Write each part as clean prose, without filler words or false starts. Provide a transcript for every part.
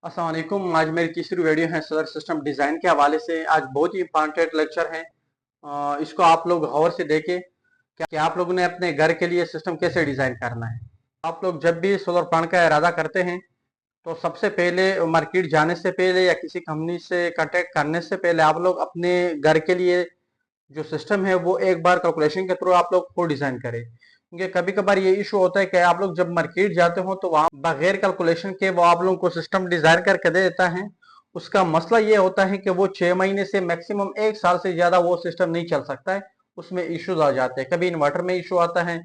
अस्सलाम वालेकुम। आज मेरी तीसरी वीडियो है सोलर सिस्टम डिज़ाइन के हवाले से। आज बहुत ही इंपॉर्टेंट लेक्चर है। इसको आप लोग गौर से देखें कि आप लोगों ने अपने घर के लिए सिस्टम कैसे डिज़ाइन करना है। आप लोग जब भी सोलर प्लांट का इरादा करते हैं तो सबसे पहले मार्केट जाने से पहले या किसी कंपनी से कांटेक्ट करने से पहले आप लोग अपने घर के लिए जो सिस्टम है वो एक बार कैलकुलेशन के थ्रू आप लोग खुद डिजाइन करें, क्योंकि कभी कभार ये इशू होता है कि आप लोग जब मार्केट जाते हो तो वहां बगैर कैलकुलेशन के वो आप लोगों को सिस्टम डिजाइन करके दे देता है। उसका मसला ये होता है कि वो 6 महीने से मैक्सिमम 1 साल से ज्यादा वो सिस्टम नहीं चल सकता है। उसमें इश्यूज आ जाते हैं, कभी इन्वर्टर में इशू आता है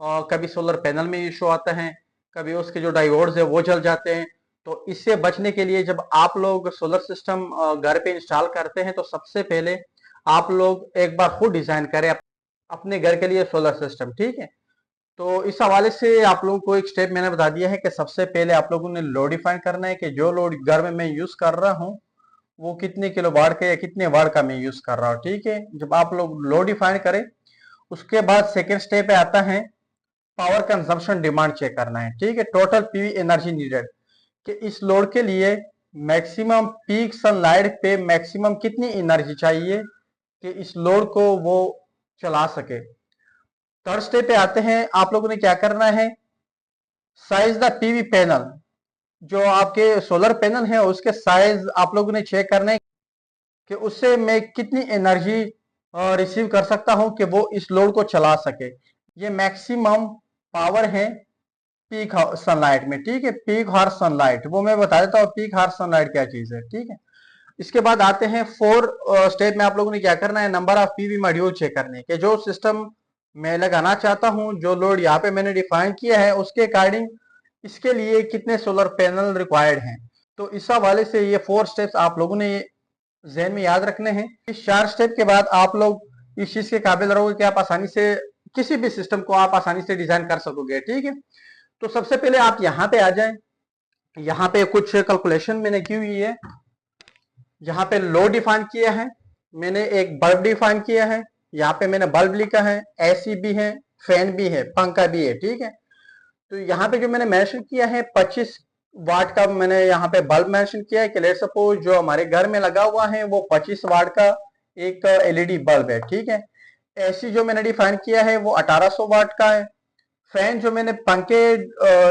और कभी सोलर पैनल में इशू आता है, कभी उसके जो डायोड्स है वो जल जाते हैं। तो इससे बचने के लिए जब आप लोग सोलर सिस्टम घर पे इंस्टॉल करते हैं तो सबसे पहले आप लोग एक बार खुद डिजाइन करें अपने घर के लिए सोलर सिस्टम, ठीक है। तो इस हवाले से आप लोगों को एक स्टेप मैंने बता दिया है कि सबसे पहले आप लोगों ने लोड डिफाइन करना है कि जो लोड घर में मैं यूज कर रहा हूँ वो कितने किलो वाट का या कितने वाट का मैं यूज कर रहा हूँ, ठीक है। जब आप लोग लोड डिफाइन करें उसके बाद सेकेंड स्टेप पे आता है पावर कंजम्पशन डिमांड चेक करना है, ठीक है। टोटल पीवी एनर्जी नीडेड कि इस लोड के लिए मैक्सिमम पीक सनलाइट पे मैक्सिमम कितनी एनर्जी चाहिए कि इस लोड को वो चला सके। थर्ड स्टेप पे आते हैं, आप लोगों ने क्या करना है, साइज द पीवी पैनल, जो आपके सोलर पैनल है उसके साइज आप लोगों ने चेक करना है कि उससे मैं कितनी एनर्जी रिसीव कर सकता हूं कि वो इस लोड को चला सके। ये मैक्सिमम पावर है पीक सनलाइट में, ठीक है। पीक हार्स सनलाइट वो मैं बता देता हूँ पीक हार्स सनलाइट क्या चीज है, ठीक है। इसके बाद आते हैं फोर स्टेप में आप लोगों ने क्या करना है, number of PV module check करने के। जो सिस्टम मैं लगाना चाहता हूं, जो लोड यहाँ पे मैंने डिफाइन किया है उसके अकॉर्डिंग इसके लिए कितने सोलर पैनल रिक्वायर्ड हैं। तो इस हवाले से ये 4 स्टेप्स आप लोगों ने जहन में याद रखने हैं। इस 4 स्टेप के बाद आप लोग इस चीज के काबिल रहोगे कि आप आसानी से किसी भी सिस्टम को आप आसानी से डिजाइन कर सकोगे, ठीक है। तो सबसे पहले आप यहाँ पे आ जाएं। यहाँ पे कुछ कैलकुलेशन मैंने की हुई है। यहाँ पे लोड डिफाइन किया है, मैंने एक बल्ब डिफाइन किया है, यहाँ पे मैंने बल्ब लिखा है, एसी भी है, फैन भी है, पंखा भी है, ठीक है। तो यहाँ पे जो मैंने मेंशन किया है 25 वाट का मैंने यहाँ पे बल्ब मेंशन किया है कि लेट सपोज जो हमारे घर में लगा हुआ है वो 25 वाट का एक एलईडी बल्ब है, ठीक है। एसी जो मैंने डिफाइन किया है वो 1800 वाट का है। फैन जो मैंने पंखे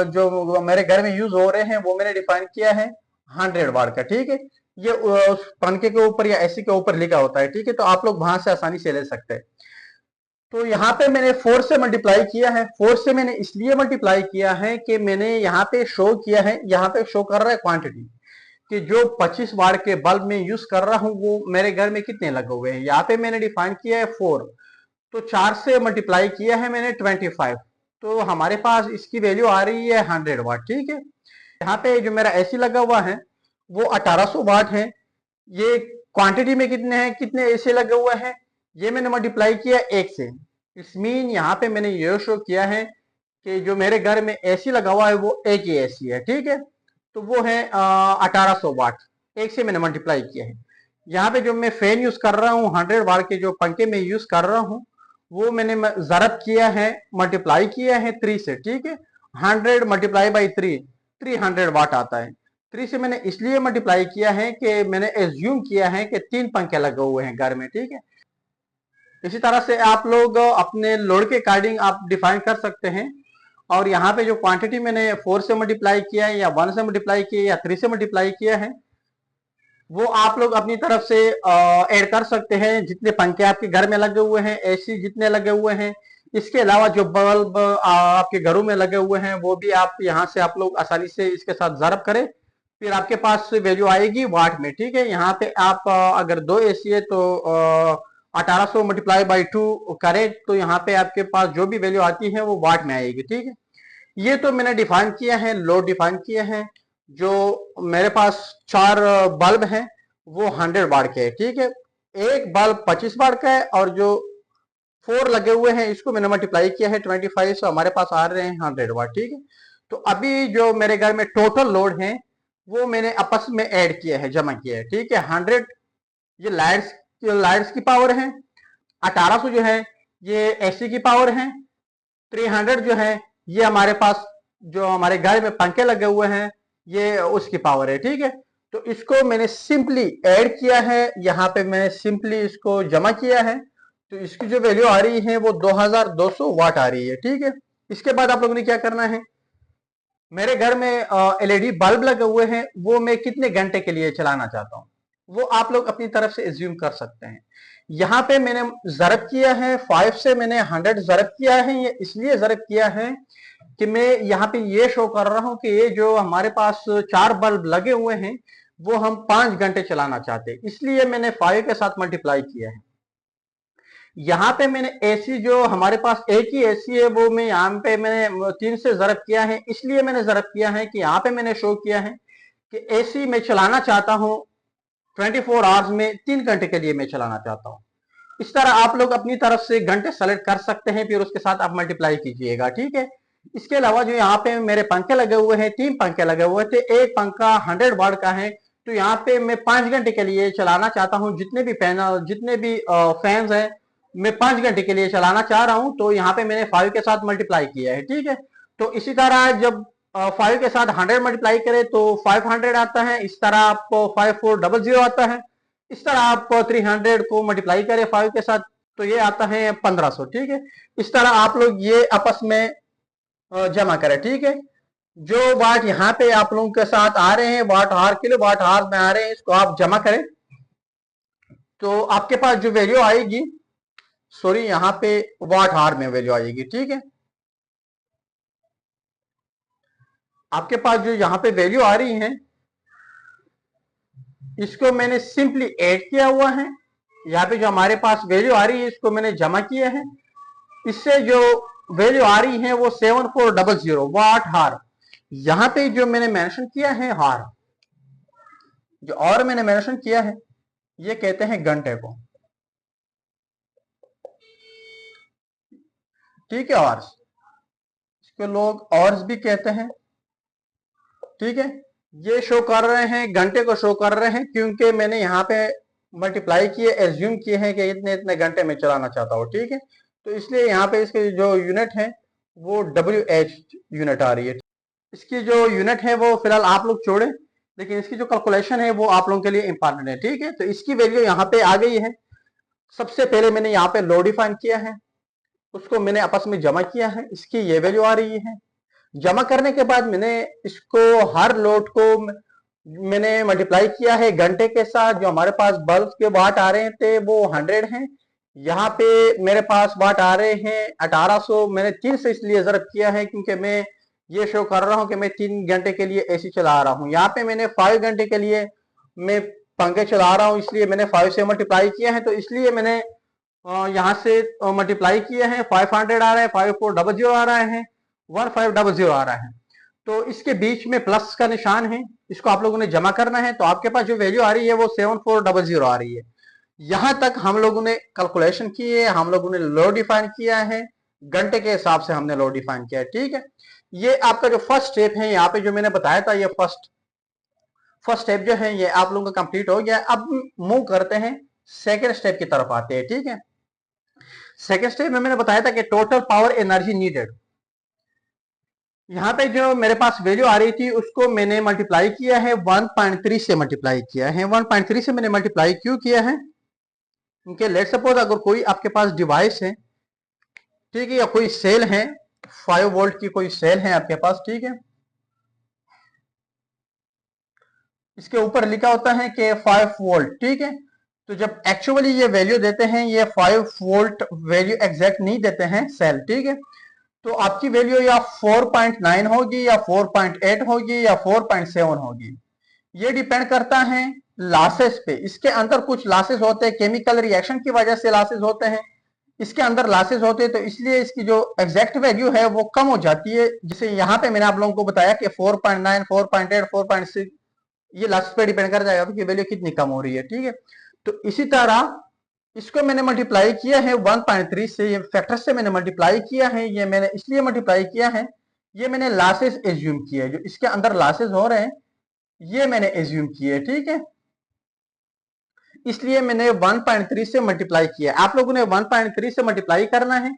जो मेरे घर में यूज हो रहे हैं वो मैंने डिफाइन किया है 100 वाट का, ठीक है। ये उस पंखे के ऊपर या एसी के ऊपर लिखा होता है, ठीक है। तो आप लोग वहां से आसानी से ले सकते हैं। तो यहाँ पे मैंने 4 से मल्टीप्लाई किया है। 4 से मैंने इसलिए मल्टीप्लाई किया है कि मैंने यहाँ पे शो किया है, यहाँ पे शो कर रहा है क्वांटिटी कि जो 25 वाट के बल्ब में यूज कर रहा हूँ वो मेरे घर में कितने लगे हुए हैं। यहाँ पे मैंने डिफाइन किया है 4, तो 4 से मल्टीप्लाई किया है मैंने 25, तो हमारे पास इसकी वैल्यू आ रही है 100 वाट, ठीक है। यहाँ पे जो मेरा एसी लगा हुआ है वो 1800 वाट है। ये क्वांटिटी में कितने हैं, कितने एसी लगे हुए हैं, ये मैंने मल्टीप्लाई किया 1 से। इस मीन यहाँ पे मैंने ये शो किया है कि जो मेरे घर में एसी लगा हुआ है वो एक ही एसी है, ठीक है। तो वो है 1800 वाट, 1 से मैंने मल्टीप्लाई किया है। यहाँ पे जो मैं फैन यूज कर रहा हूँ 100 वाट के जो पंखे में यूज कर रहा हूँ वो मैंने जरब किया है, मल्टीप्लाई किया है 3 से, ठीक है। 100 मल्टीप्लाई बाई 3, 300 वाट आता है। 3 से मैंने इसलिए मल्टीप्लाई किया है कि मैंने एज्यूम किया है कि 3 पंखे लगे हुए हैं घर में, ठीक है। इसी तरह से आप लोग अपने लोड के अकॉर्डिंग आप डिफाइन कर सकते हैं। और यहाँ पे जो क्वांटिटी मैंने 4 से मल्टीप्लाई किया है या 1 से मल्टीप्लाई किया है या 3 से मल्टीप्लाई किया है वो आप लोग अपनी तरफ से ऐड कर सकते हैं। जितने पंखे आपके घर में लगे हुए हैं, एसी जितने लगे हुए हैं, इसके अलावा जो बल्ब आपके घरों में लगे हुए हैं वो भी आप यहाँ से आप लोग आसानी से इसके साथ ज़रब करें, फिर आपके पास वैल्यू आएगी वाट में, ठीक है। यहाँ पे आप अगर 2 एसी है तो 1800 मल्टीप्लाई बाई 2 करें तो यहाँ पे आपके पास जो भी वैल्यू आती है वो वाट में आएगी, ठीक है। ये तो मैंने डिफाइन किया है, लोड डिफाइन किया है। जो मेरे पास 4 बल्ब हैं वो 100 वाट के है, ठीक है। एक बल्ब 25 वाट का है और जो 4 लगे हुए हैं इसको मैंने मल्टीप्लाई किया है 25 से, हमारे पास आ रहे हैं 100 वाट, ठीक है। तो अभी जो मेरे घर में टोटल लोड है वो मैंने आपस में ऐड किया है, जमा किया है, ठीक है। 100 ये लाइट्स की पावर है, 1800 जो है ये एसी की पावर है, 300 जो है ये हमारे पास जो हमारे घर में पंखे लगे हुए हैं ये उसकी पावर है, ठीक है। तो इसको मैंने सिंपली ऐड किया है, यहाँ पे मैंने सिंपली इसको जमा किया है, तो इसकी जो वैल्यू आ रही है वो 2200 वाट आ रही है, ठीक है। इसके बाद आप लोगों ने क्या करना है, मेरे घर में एलईडी बल्ब लगे हुए हैं, वो मैं कितने घंटे के लिए चलाना चाहता हूँ वो आप लोग अपनी तरफ से एज्यूम कर सकते हैं। यहाँ पे मैंने जरब किया है, 5 से मैंने 100 जरब किया है। ये इसलिए जरब किया है कि मैं यहाँ पे ये शो कर रहा हूँ कि ये जो हमारे पास 4 बल्ब लगे हुए हैं वो हम 5 घंटे चलाना चाहते हैं, इसलिए मैंने 5 के साथ मल्टीप्लाई किया है। यहाँ पे मैंने एसी, जो हमारे पास एक ही एसी है, वो मैं यहाँ पे मैंने 3 से जरब किया है। इसलिए मैंने जरब किया है कि यहाँ पे मैंने शो किया है कि एसी मैं चलाना चाहता हूँ 24 आवर्स में, 3 घंटे के लिए मैं चलाना चाहता हूँ। इस तरह आप लोग अपनी तरफ से घंटे सेलेक्ट कर सकते हैं, फिर उसके साथ आप मल्टीप्लाई कीजिएगा, ठीक है। इसके अलावा जो यहाँ पे मेरे पंखे लगे हुए हैं, 3 पंखे लगे हुए थे, एक पंखा 100 वाट का है, तो यहाँ पे मैं 5 घंटे के लिए चलाना चाहता हूँ। जितने भी पैनल, जितने भी फैंस हैं, मैं 5 घंटे के लिए चलाना चाह रहा हूँ, तो यहाँ पे मैंने 5 के साथ मल्टीप्लाई किया है, ठीक है। तो इसी तरह जब 5 के साथ 100 मल्टीप्लाई करें तो 500 आता है, इस तरह आप 5400 आता है, इस तरह आप 300 को मल्टीप्लाई करें 5 के साथ तो ये आता है 1500, ठीक है। इस तरह आप लोग ये आपस में जमा करें, ठीक है। जो वाट यहाँ पे आप लोगों के साथ आ रहे हैं, वाट हार, किलो वाट हार में आ रहे हैं, इसको आप जमा करें तो आपके पास जो वैल्यू आएगी, सॉरी यहाँ पे वाट हार में वैल्यू आएगी, ठीक है। आपके पास जो यहाँ पे वैल्यू आ रही है, इसको मैंने सिंपली ऐड किया हुआ है। यहाँ पे जो हमारे पास वैल्यू आ रही है, इसको मैंने जमा किया है। इससे जो वैल्यू आ रही है वो 7400 वाट हार। यहाँ पे जो मैंने मेंशन किया है हार, जो और मैंने मेंशन किया है, ये कहते हैं घंटे को, ठीक है। आवर्स, इसको लोग आवर्स भी कहते हैं, ठीक है। ये शो कर रहे हैं, घंटे को शो कर रहे हैं, क्योंकि मैंने यहाँ पे मल्टीप्लाई किए, एज्यूम किए हैं कि इतने इतने घंटे में चलाना चाहता हूँ, ठीक है। तो इसलिए यहाँ पे इसके जो यूनिट है वो WH यूनिट आ रही है। इसकी जो यूनिट है वो फिलहाल आप लोग छोड़े, लेकिन इसकी जो कैलकुलेशन है वो आप लोगों के लिए इंपॉर्टेंट है, ठीक है। तो इसकी वैल्यू यहाँ पे आ गई है। सबसे पहले मैंने यहाँ पे लो डिफाइन किया है, उसको मैंने आपस में जमा किया है, इसकी ये वैल्यू आ रही है। जमा करने के बाद मैंने इसको, हर लोड को मैंने मल्टीप्लाई किया है घंटे के साथ। जो हमारे पास बल्ब के वाट आ रहे थे वो 100 हैं, यहाँ पे मेरे पास वाट आ रहे हैं 1800। मैंने 3 से इसलिए जरब किया है क्योंकि मैं ये शो कर रहा हूँ कि मैं 3 घंटे के लिए एसी चला रहा हूँ। यहाँ पे मैंने 5 घंटे के लिए मैं पंखे चला रहा हूँ, इसलिए मैंने 5 से मल्टीप्लाई किया है। तो इसलिए मैंने यहाँ से मल्टीप्लाई किया है, 500 आ रहा है, 5400 आ रहा है, 1500 आ रहा है। तो इसके बीच में प्लस का निशान है, इसको आप लोगों ने जमा करना है। तो आपके पास जो वैल्यू आ रही है वो 7400 आ रही है। यहां तक हम लोगों ने कैलकुलेशन की है, हम लोगों ने लो डिफाइन किया है, घंटे के हिसाब से हमने लो डिफाइन किया है, ठीक है। ये आपका जो फर्स्ट स्टेप है, यहाँ पे जो मैंने बताया था, ये फर्स्ट स्टेप जो है ये आप लोगों का कंप्लीट हो गया। अब मूव करते हैं, सेकेंड स्टेप की तरफ आते हैं, ठीक है। सेकेंड स्टेप में मैंने बताया था कि टोटल पावर एनर्जी नीडेड। यहाँ पे जो मेरे पास वैल्यू आ रही थी उसको मैंने मल्टीप्लाई किया है 1.3 से मल्टीप्लाई किया है। 1.3 से मैंने मल्टीप्लाई क्यों किया है, क्योंकि लेट सपोज अगर कोई आपके पास डिवाइस है, ठीक है, या कोई सेल है, 5 वोल्ट की कोई सेल है आपके पास, ठीक है, इसके ऊपर लिखा होता है कि 5 वोल्ट, ठीक है। तो जब एक्चुअली ये वैल्यू देते हैं, ये 5 वोल्ट वैल्यू एग्जैक्ट नहीं देते हैं सेल, ठीक है। तो आपकी वैल्यू या 4.9 होगी, या 4.8 होगी, या 4.7 होगी। ये डिपेंड करता है लॉसेस पे। इसके अंदर कुछ लॉसेस होते हैं, केमिकल रिएक्शन की वजह से लॉसेस होते हैं, इसके अंदर लॉसेस होते हैं, तो इसलिए इसकी जो एग्जैक्ट वैल्यू है वो कम हो जाती है। जैसे यहाँ पे मैंने आप लोगों को बताया कि 4.9, 4.8, 4.6, ये लॉसेस पे डिपेंड कर जाएगा कि वैल्यू कितनी कम हो रही है, ठीक है। तो इसी तरह इसको मैंने मल्टीप्लाई किया है 1.3 से, ये फैक्टर से मैंने मल्टीप्लाई किया है। ये मैंने इसलिए मल्टीप्लाई किया है, ये मैंने लॉसेस एज्यूम किया है, जो इसके अंदर लॉसेस हो रहे हैं ये मैंने एज्यूम किए, ठीक है। इसलिए मैंने 1.3 से मल्टीप्लाई किया। आप लोगों ने 1.3 से मल्टीप्लाई करना है।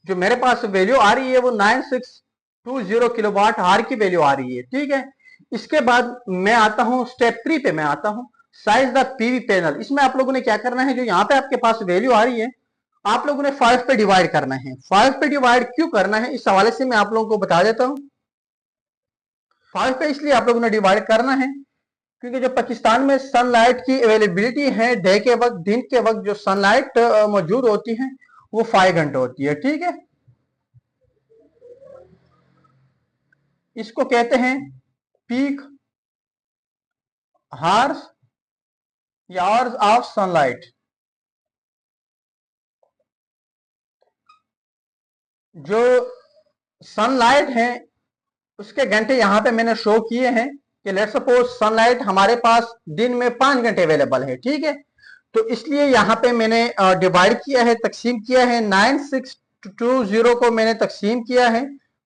जो मेरे पास वैल्यू आ रही है वो 9620 किलोवाट हार की वैल्यू आ रही है, ठीक है। इसके बाद मैं आता हूं स्टेप 3 पे, मैं आता हूं साइज द पीवी पैनल। इसमें आप लोगों ने क्या करना है, जो यहाँ पे आपके पास वैल्यू आ रही है आप लोगों ने 5 पे डिवाइड करना है। 5 पे डिवाइड क्यों करना है इस हवाले से मैं आप लोगों को बता देता हूं। 5 पे इसलिए आप लोगों ने डिवाइड करना है क्योंकि जो पाकिस्तान में सनलाइट की अवेलेबिलिटी है, डे के वक्त, दिन के वक्त जो सनलाइट मौजूद होती है वो 5 घंटे होती है। ठीक है, इसको कहते हैं पीक हार्स या आवर्स ऑफ सनलाइट। जो सनलाइट है उसके घंटे यहां पे मैंने शो किए हैं कि लेट्स सपोज सनलाइट हमारे पास दिन में 5 घंटे अवेलेबल है। ठीक है, तो इसलिए यहां पे मैंने डिवाइड किया है, तकसीम किया है, 9620 को मैंने तकसीम किया है,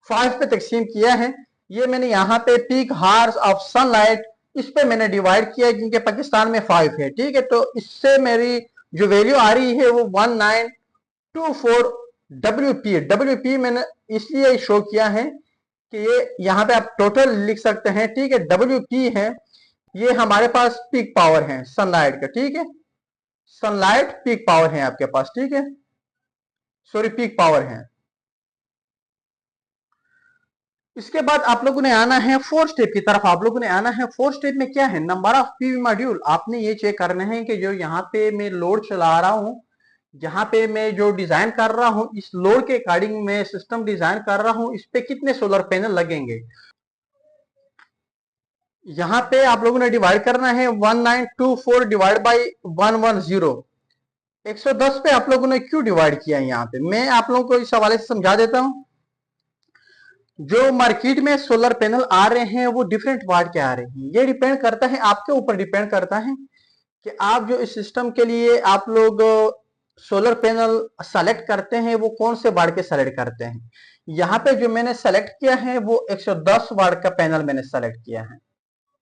5 पे तकसीम किया है। ये मैंने यहाँ पे पीक हार्स ऑफ सनलाइट इस पे मैंने डिवाइड किया है क्योंकि पाकिस्तान में 5 है। ठीक है, तो इससे मेरी जो वैल्यू आ रही है वो 1924 WP मैंने इसलिए शो किया है कि ये यहाँ पे आप टोटल लिख सकते हैं। ठीक है, WP है, ये हमारे पास पीक पावर है सनलाइट का। ठीक है, सनलाइट पीक पावर है आपके पास। ठीक है, सॉरी पीक पावर है। इसके बाद आप लोगों ने आना है 4 स्टेप की तरफ। आप लोगों ने आना है 4 स्टेप में क्या है, नंबर ऑफ पीवी मॉड्यूल। आपने ये चेक करना है कि जो यहाँ पे मैं लोड चला रहा हूं, जहां पे मैं जो डिजाइन कर रहा हूं, इस लोड के अकॉर्डिंग मैं सिस्टम डिजाइन कर रहा हूं, इस पे कितने सोलर पैनल लगेंगे। यहाँ पे आप लोगों ने डिवाइड करना है 1924 डिवाइड बाई 110। 110 पे आप लोगों ने क्यों डिवाइड किया है, यहाँ पे मैं आप लोगों को इस हवाले से समझा देता हूं। जो मार्केट में सोलर पैनल आ रहे हैं वो डिफरेंट वाट के आ रहे हैं। ये डिपेंड करता है, आपके ऊपर डिपेंड करता है कि आप जो इस सिस्टम के लिए आप लोग सोलर पैनल सेलेक्ट करते हैं वो कौन से वाट के सेलेक्ट करते हैं। यहाँ पे जो मैंने सेलेक्ट किया है वो 110 वाट का पैनल मैंने सेलेक्ट किया है।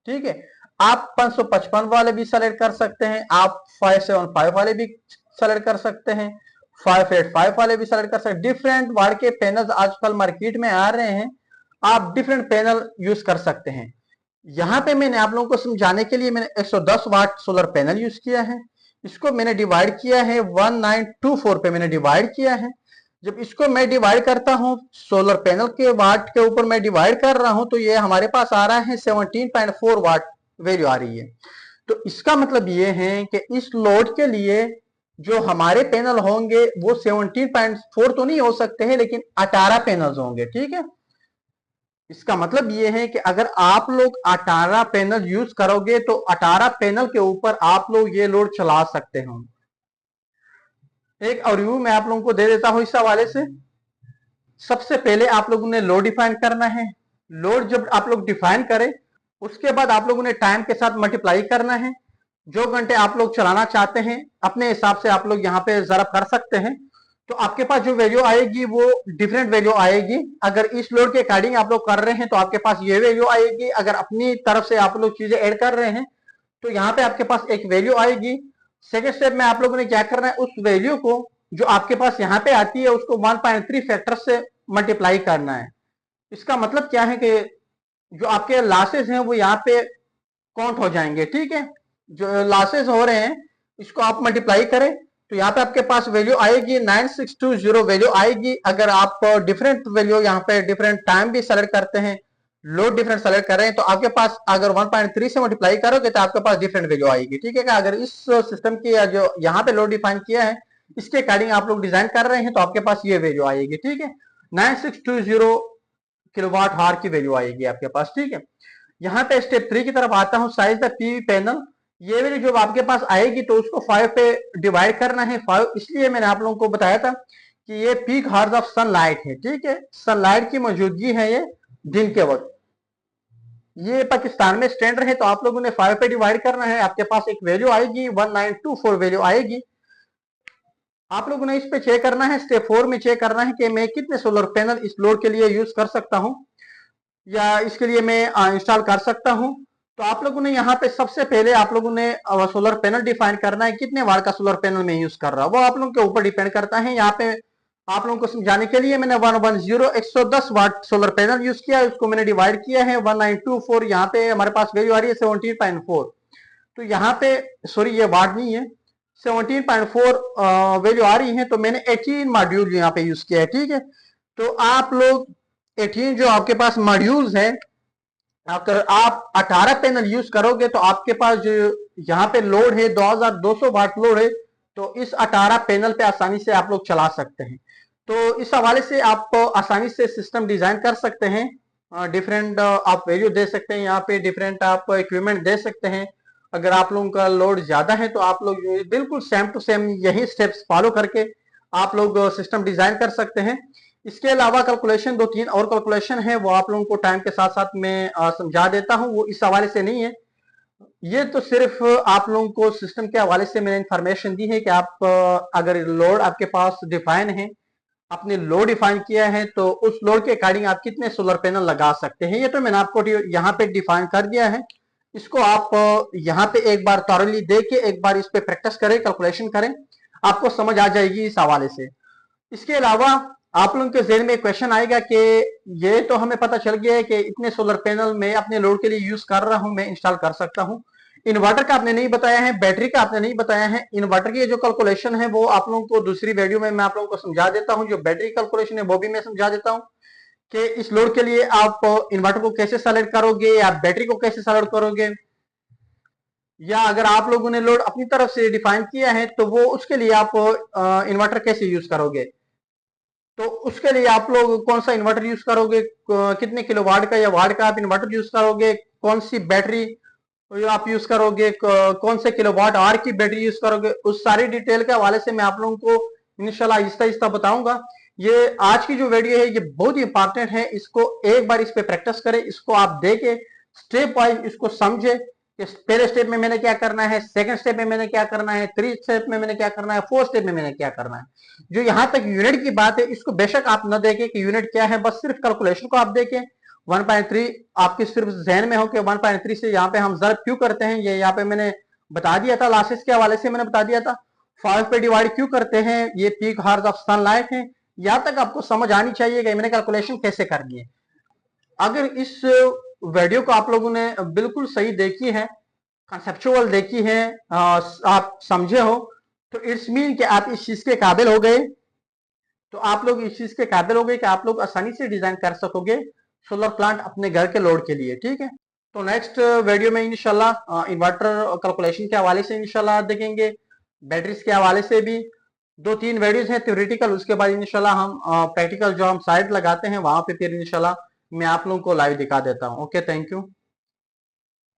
ठीक है, आप 555 वाले भी सेलेक्ट कर सकते हैं, आप 575 वाले भी सेलेक्ट कर सकते हैं, 585 वाले भी सेलेक्ट कर सकते हैं। डिफरेंट वाट के पैनल आजकल मार्केट में आ रहे हैं, आप डिफरेंट पैनल यूज कर सकते हैं। यहाँ पे मैंने आप लोगों को समझाने के लिए मैंने 110 वाट सोलर पैनल यूज किया है। इसको मैंने डिवाइड किया है 1924 पे मैंने डिवाइड किया है। जब इसको मैं डिवाइड करता हूं सोलर पैनल के वाट के ऊपर मैं डिवाइड कर रहा हूं तो ये हमारे पास आ रहा है 17.4 वाट वैल्यू आ रही है। तो इसका मतलब ये है कि इस लोड के लिए जो हमारे पैनल होंगे वो 17.4 तो नहीं हो सकते हैं लेकिन 18 पैनल्स होंगे। ठीक है, इसका मतलब ये है कि अगर आप लोग 18 पैनल यूज करोगे तो 18 पैनल के ऊपर आप लोग ये लोड चला सकते हो। एक और रिव्यू मैं आप लोगों को दे देता हूं इस हवाले से। सबसे पहले आप लोगों ने लोड डिफाइन करना है। लोड जब आप लोग डिफाइन करें उसके बाद आप लोगों ने टाइम के साथ मल्टीप्लाई करना है। जो घंटे आप लोग चलाना चाहते हैं अपने हिसाब से आप लोग यहाँ पे जरा कर सकते हैं। तो आपके पास जो वैल्यू आएगी वो डिफरेंट वैल्यू आएगी। अगर इस लोड के अकॉर्डिंग आप लोग कर रहे हैं तो आपके पास ये वैल्यू आएगी। अगर अपनी तरफ से आप लोग चीजें ऐड कर रहे हैं तो यहाँ पे आपके पास एक वैल्यू आएगी। सेकेंड स्टेप में आप लोगों ने क्या करना है, उस वैल्यू को जो आपके पास यहाँ पे आती है उसको 1.3 फैक्टर से मल्टीप्लाई करना है। इसका मतलब क्या है कि जो आपके लॉसेस हैं वो यहाँ पे काउंट हो जाएंगे। ठीक है, जो लॉसेस हो रहे हैं इसको आप मल्टीप्लाई करें तो यहाँ पे आपके पास वैल्यू आएगी 9620 वैल्यू आएगी। अगर आप डिफरेंट वैल्यू यहाँ पे डिफरेंट टाइम भी सेलेक्ट करते हैं, लोड डिफरेंट सेलेक्ट कर रहे हैं तो आपके पास अगर 1.3 से मल्टीप्लाई करोगे तो आपके पास डिफरेंट वैल्यू आएगी। ठीक है, अगर इस सिस्टम की जो यहाँ पे लोड डिफाइन किया है इसके अकॉर्डिंग आप लोग डिजाइन कर रहे हैं तो आपके पास ये वैल्यू आएगी। ठीक है, 9620 किलोवाट हार की वैल्यू आएगी आपके पास। ठीक है, यहाँ पे स्टेप 3 की तरफ आता हूँ, साइज द पीवी पैनल। ये वैल्यू जब आपके पास आएगी तो उसको 5 पे डिवाइड करना है। 5 इसलिए मैंने आप लोगों को बताया था कि ये पीक हार्स ऑफ सनलाइट है। ठीक है, सनलाइट की मौजूदगी है ये दिन के वक्त। ये पाकिस्तान में स्टैंडर्ड है तो आप लोगों ने 5 पे डिवाइड करना है, आपके पास एक वैल्यू आएगी 1924 वैल्यू आएगी। आप लोगों ने इस पे चेक करना है, स्टेप 4 में चेक करना है कि मैं कितने सोलर पैनल इस लोड के लिए यूज कर सकता हूं या इसके लिए मैं इंस्टॉल कर सकता हूं। तो आप लोगों ने यहाँ पे सबसे पहले आप लोगों ने सोलर पैनल डिफाइन करना है, कितने वाट का सोलर पैनल मैं यूज कर रहा हूं वो आप लोगों के ऊपर डिपेंड करता है। यहाँ पे आप लोगों को समझाने के लिए मैंने 110 वाट सोलर पैनल यूज किया, उसको मैंने डिवाइड किया है 1924, यहाँ पे हमारे पास वैल्यू आ रही है 17.4। तो यहाँ पे सॉरी ये वाट नहीं है, 17.4 वैल्यू आ रही है, तो मैंने 18 मॉड्यूल यहाँ पे यूज किया है, ठीक है। तो आप लोग 18 जो आपके पास मॉड्यूल्स है, अगर आप 18 पैनल यूज करोगे तो आपके पास जो यहाँ पे लोड है 2200 वाट लोड है, तो इस 18 पैनल पे आसानी से आप लोग चला सकते हैं। तो इस हवाले से आप आसानी से सिस्टम डिजाइन कर सकते हैं, डिफरेंट आप वैल्यू दे सकते हैं, यहाँ पे डिफरेंट आप इक्विपमेंट दे सकते हैं। अगर आप लोगों का लोड ज्यादा है तो आप लोग बिल्कुल सेम टू सेम यही स्टेप्स फॉलो करके आप लोग सिस्टम डिजाइन कर सकते हैं। इसके अलावा कैलकुलेशन 2-3 और कैलकुलेशन है, वो आप लोगों को टाइम के साथ साथ मैं समझा देता हूं, वो इस हवाले से नहीं है। ये तो सिर्फ आप लोगों को सिस्टम के हवाले से मैंने इंफॉर्मेशन दी है कि आप अगर लोड आपके पास डिफाइन है, आपने लोड डिफाइन किया है, तो उस लोड के अकॉर्डिंग आप कितने सोलर पैनल लगा सकते हैं, ये तो मैंने आपको यहाँ पे डिफाइन कर दिया है। इसको आप यहाँ पे एक बार थॉरली देख के एक बार इस पे प्रैक्टिस करें, कैलकुलेशन करें, आपको समझ आ जाएगी इस हवाले से। इसके अलावा आप लोगों के जहन में क्वेश्चन आएगा कि ये तो हमें पता चल गया है कि इतने सोलर पैनल मैं अपने लोड के लिए यूज कर रहा हूं, मैं इंस्टॉल कर सकता हूं। इन्वर्टर का आपने नहीं बताया है, बैटरी का आपने नहीं बताया है। इन्वर्टर की जो कैलकुलेशन है वो आप लोगों को दूसरी वीडियो में मैं आप लोगों को समझा देता हूं। जो बैटरी कैलकुलेशन है वो भी मैं समझा देता हूं कि इस लोड के लिए आप इन्वर्टर को कैसे सेलेक्ट करोगे या बैटरी को कैसे सेलेक्ट करोगे, या अगर आप लोगों ने लोड अपनी तरफ से डिफाइन किया है तो वो उसके लिए आप इन्वर्टर कैसे यूज करोगे। तो उसके लिए आप लोग कौन सा इन्वर्टर यूज करोगे, कितने किलोवाट का या वाट का आप इन्वर्टर यूज करोगे, कौन सी बैटरी आप यूज करोगे, कौन से किलोवाट आवर की बैटरी यूज करोगे, उस सारी डिटेल के हवाले से मैं आप लोगों को इंशाल्लाह आहिस्ता आहिस्ता बताऊंगा। ये आज की जो वीडियो है ये बहुत ही इंपॉर्टेंट है, इसको एक बार इस पे प्रैक्टिस करें, इसको आप देखें, स्टेप वाइज इसको समझे कि पहले स्टेप में मैंने क्या करना है, सेकंड स्टेप में मैंने क्या करना है, थर्ड स्टेप में मैंने क्या करना है, फोर्थ स्टेप में मैंने क्या करना है। जो यहां तक यूनिट की बात है इसको बेशक आप न देखें कि यूनिट क्या है, बस सिर्फ कैलकुलेशन को आप देखें। 1.3 आपके सिर्फ जहन में हो कि 1.3 से यहाँ पे हम ज़र्ब क्यों करते हैं, ये यहाँ पे मैंने बता दिया था, लासेस के हवाले से मैंने बता दिया था। 5 पे डिवाइड क्यों करते हैं, ये पीक हार्स ऑफ सनलाइट है। यहाँ तक आपको समझ आनी चाहिए कि मैंने कैलकुलेशन कैसे करनी है। अगर इस वीडियो को आप लोगों ने बिल्कुल सही देखी है, कंसेप्चुअल देखी है, आप समझे हो, तो इट्स मीन कि आप इस चीज के काबिल हो गए, तो आप लोग इस चीज के काबिल हो गए कि आप लोग आसानी से डिजाइन कर सकोगे सोलर प्लांट अपने घर के लोड के लिए, ठीक है। तो नेक्स्ट वीडियो में इंशाल्लाह इन्वर्टर कैलकुलेशन के हवाले से इंशाल्लाह देखेंगे, बैटरीज के हवाले से भी 2-3 वीडियोज हैं थ्योरेटिकल, उसके बाद इंशाल्लाह हम प्रैक्टिकल जो हम साइट लगाते हैं वहां पे फिर इंशाल्लाह मैं आप लोगों को लाइव दिखा देता हूँ। Okay, thank you.